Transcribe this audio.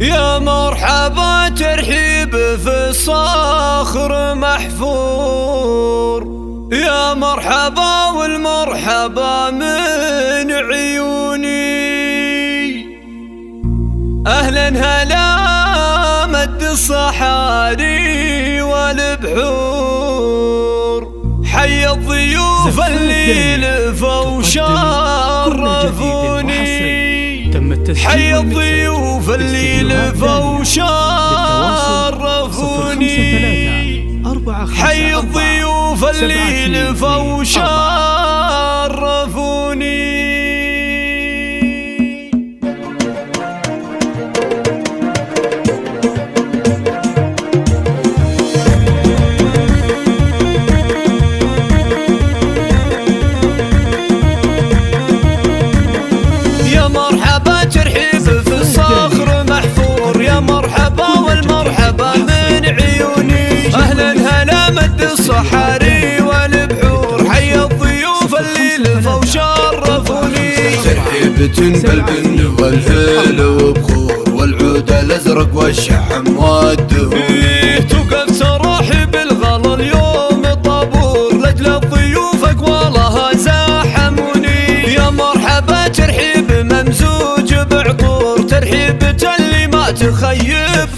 يا مرحبا ترحيب في الصخر محفور، يا مرحبا والمرحبا من عيوني. أهلا هلا مد الصحاري والبحور، حي الضيوف اللي لفوا شرفوني، حي الضيوف اللي لفوا شرفوني، حي الضيوف اللي لفوا شرفوني. يا مرحبا ترحيب في الصخر محفور، يا مرحبا والمرحبا من عيوني. أهلا هلا مد الصحاري والبحور، حي الضيوف اللي لفوا شرفوني. ترحيبة بالبن والهيل وبخور، والعود الازرق والشحم والدهون. توقف تراحب الغلا اليوم طابور، لاجل الضيوف اقوالها زاحموني. يا مرحبا ترحيب ممزوج بعطور، ترحيبة اللي ما تخيب